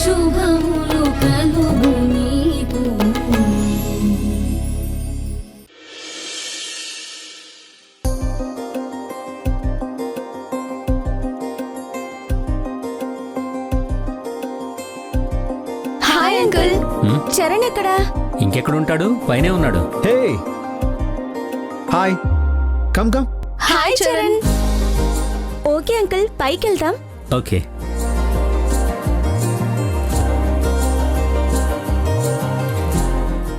శుభములు కలుగు నీకు. Hi uncle. చరణ్ ఎక్కడా? ఇంకెక్కడుంటాడు? పైనే ఉన్నాడు. Hey hi, come come. Hi Charan. Okay uncle, పైకి వెళ్దాం. ఓకే.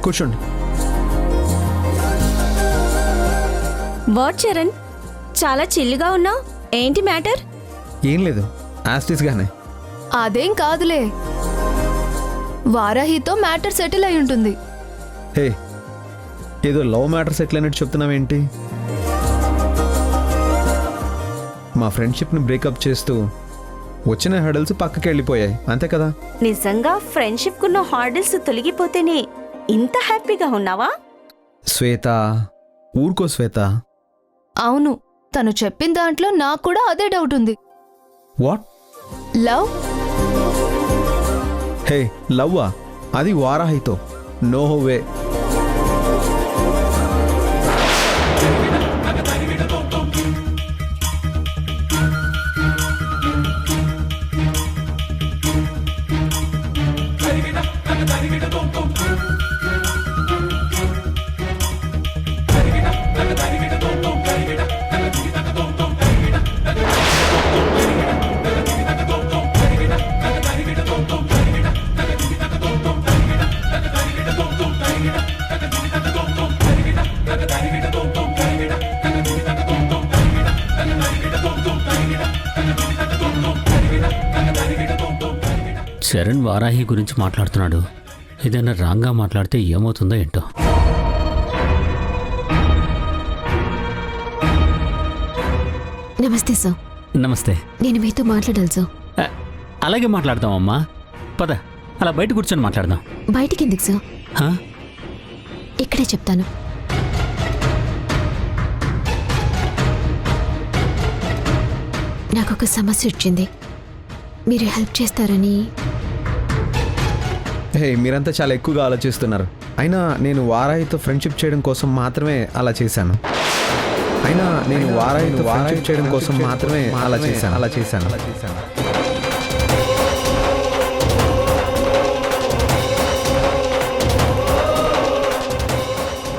కూర్చోండి. వాట్ చరణ్, చాలా చిల్లుగా ఉన్నావు, ఏంటి మ్యాటర్? ఏం లేదు, యాస్టిస్ గానే. అదేం కాదులే, వారాహితో మ్యాటర్ సెటిల్ అయి ఉంటుంది. హే, ఏదో లవ్ మ్యాటర్ సెటిల్ అయినట్టు చెప్తున్నావేంటి? మా ఫ్రెండ్షిప్ని బ్రేకప్ చేస్తూ వచ్చిన హడల్స్ పక్కకి వెళ్ళిపోయాయి, అంతే కదా? నిజంగా ఫ్రెండ్షిప్ కున్న హార్డిల్స్ తొలగిపోతేనే ఇంత హ్యాపీగా ఉన్నావా? శ్వేత, ఊరుకో శ్వేత. అవును, తను చెప్పిన దాంట్లో నాకు కూడా అదే డౌట్ ఉంది. వాట్? లవ్? హే, లవ్వా? అది వారాహితో. No way. చరణ్ వారాహి గురించి మాట్లాడుతున్నాడు. ఏదైనా రాంగ్గా మాట్లాడితే ఏమవుతుందో ఏంటో. నమస్తే సార్. నమస్తే. నేను మీతో మాట్లాడాలి సార్. అలాగే మాట్లాడదామమ్మా, పద అలా బయట కూర్చొని మాట్లాడదాం. బయటికి ఎందుకు సార్? హా? ఇక్కడే చెప్తాను. నాకు ఒక సమస్య వచ్చింది, మీరు హెల్ప్ చేస్తారని. హే, మీరంతా చాలా ఎక్కువగా ఆలోచిస్తున్నారు. అయినా నేను వారాహితో ఫ్రెండ్షిప్ చేయడం కోసం మాత్రమే అలా చేశాను.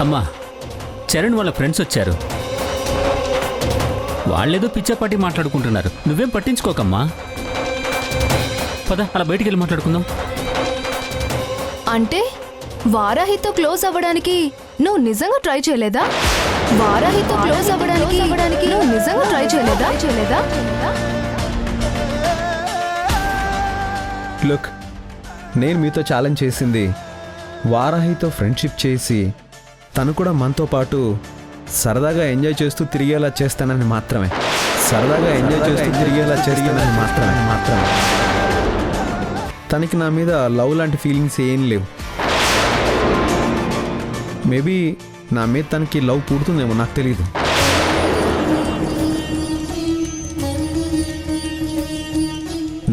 అమ్మా, చరణ్ వాళ్ళ ఫ్రెండ్స్ వచ్చారు. వాళ్ళేదో పిచ్చాపాటి మాట్లాడుకుంటున్నారు, నువ్వేం పట్టించుకోకమ్మా. పద అలా బయటికి వెళ్ళి మాట్లాడుకుందాం. అంటే వారాహితో క్లోజ్ అవ్వడానికి నువ్వు నిజంగా ట్రై చేయలేదా? వారాహితో క్లోజ్ అవ్వడానికి నువ్వు నిజంగా ట్రై చేయలేదా? లుక్, నేను మీతో ఛాలెంజ్ చేసింది వారాహితో ఫ్రెండ్షిప్ చేసి తను కూడా మనతో పాటు సరదాగా ఎంజాయ్ చేస్తూ తిరిగేలా చేస్తానని మాత్రమే. తనకి నా మీద లవ్ లాంటి ఫీలింగ్స్ ఏం లేవు. మేబీ నా మీద తనకి లవ్ పుడుతుందేమో, నాకు తెలీదు.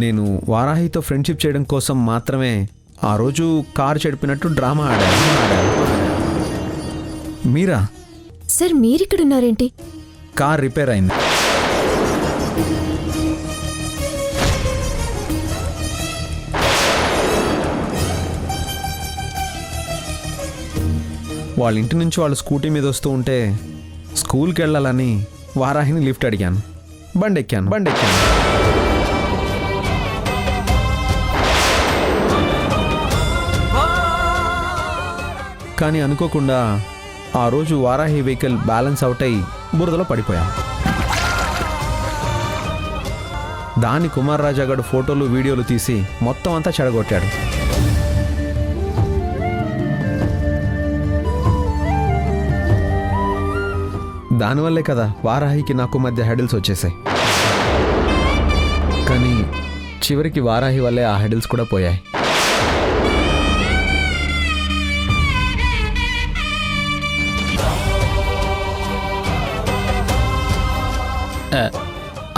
నేను వారాహితో ఫ్రెండ్షిప్ చేయడం కోసం మాత్రమే ఆ రోజు కారు చెడిపినట్టు డ్రామా ఆడాను. మీరా? సార్, మీరిక్కడున్నారేంటి? కార్ రిపేర్ అయింది. వాళ్ళ ఇంటి నుంచి వాళ్ళు స్కూటీ మీద వస్తూ ఉంటే స్కూల్కి వెళ్ళాలని వారాహిని లిఫ్ట్ అడిగాను. బండి ఎక్కాను. కానీ అనుకోకుండా ఆ రోజు వారాహి వెహికల్ బ్యాలెన్స్ అవుట్ అయి బురదలో పడిపోయాను. దాని కుమార్ రాజా గారు ఫోటోలు వీడియోలు తీసి మొత్తం అంతా చెడగొట్టాడు. దానివల్లే కదా వారాహికి నాకు మధ్య హెడిల్స్ వచ్చేసాయి. కానీ చివరికి వారాహి వల్లే ఆ హెడిల్స్ కూడా పోయాయి.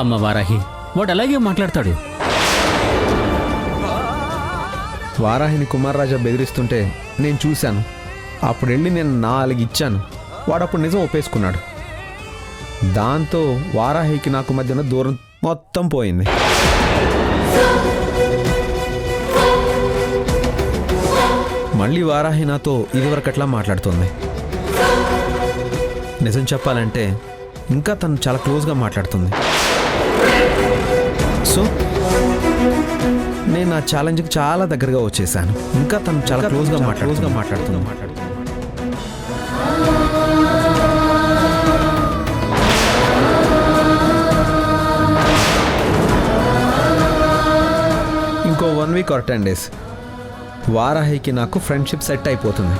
అమ్మ వారాహి, వాడు అలాగే మాట్లాడతాడు. వారాహిని కుమార్ రాజా బెదిరిస్తుంటే నేను చూశాను. అప్పుడు వెళ్ళి నేను 4 ఇచ్చాను. వాడు అప్పుడు నిజం ఒప్పేసుకున్నాడు. దాంతో వారాహికి నాకు మధ్యన దూరం మొత్తం పోయింది. మళ్ళీ వారాహి నాతో ఇదివరకట్లా మాట్లాడుతుంది. నిజం చెప్పాలంటే ఇంకా తను చాలా క్లోజ్గా మాట్లాడుతుంది. సో నేను నా ఛాలెంజ్కి చాలా దగ్గరగా వచ్చేసాను. ఇంకా తను చాలా క్లోజ్గా మాట్లాడుతుంది. ఇంకో 1 వీక్ ఆర్ 10 డేస్ వారాహికి నాకు ఫ్రెండ్షిప్ సెట్ అయిపోతుంది.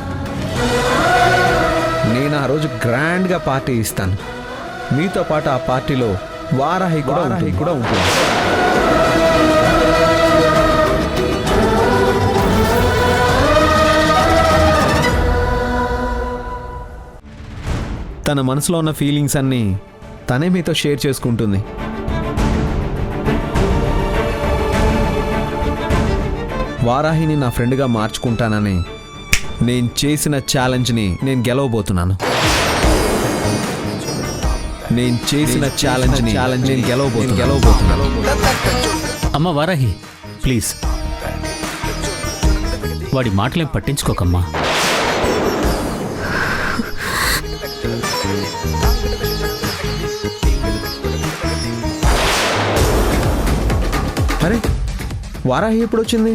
నేను ఆ రోజు గ్రాండ్గా పార్టీ ఇస్తాను. మీతో పాటు ఆ పార్టీలో వారాహి కూడా ఉంటుంది. తన మనసులో ఉన్న ఫీలింగ్స్ అన్నీ తనే మీతో షేర్ చేసుకుంటుంది. వారాహిని నా ఫ్రెండ్గా మార్చుకుంటానని నేను చేసిన ఛాలెంజ్ని నేను గెలవబోతున్నాను. అమ్మ వారాహి, ప్లీజ్ వాడి మాటలేం పట్టించుకోకమ్మా. అరే వారాహి ఎప్పుడు వచ్చింది?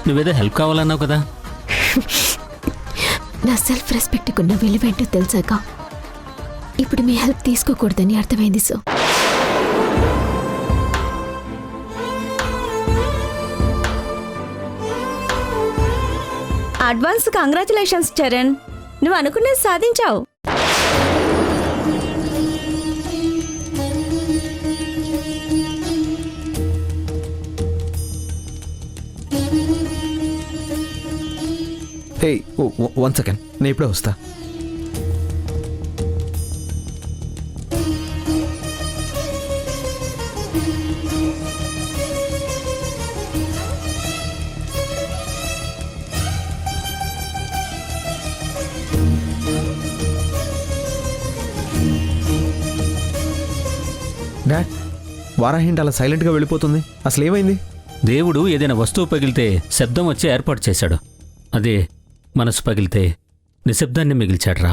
నువ్వేదో హెల్ప్ కావాలన్నావు కదా. నా సెల్ఫ్ రెస్పెక్ట్కి ఉన్న విలువేంటో తెలిసాక ఇప్పుడు మీ హెల్ప్ తీసుకోకూడదని అర్థమైంది. సో అడ్వాన్స్ కంగ్రాచులేషన్స్ చరణ్, నువ్వు అనుకున్నది సాధించావు. హే 1 సెకండ్, నేను ఇప్పుడే వస్తా. డాడ్, వారాహింటి అలా సైలెంట్గా వెళ్ళిపోతుంది. అసలు ఏమైంది? దేవుడు ఏదైనా వస్తువు పగిలితే శబ్దం వచ్చి ఏర్పాటు చేశాడు. అదే మనసు పగిలితే నిశ్శబ్దాన్ని మిగిల్చాడ్రా.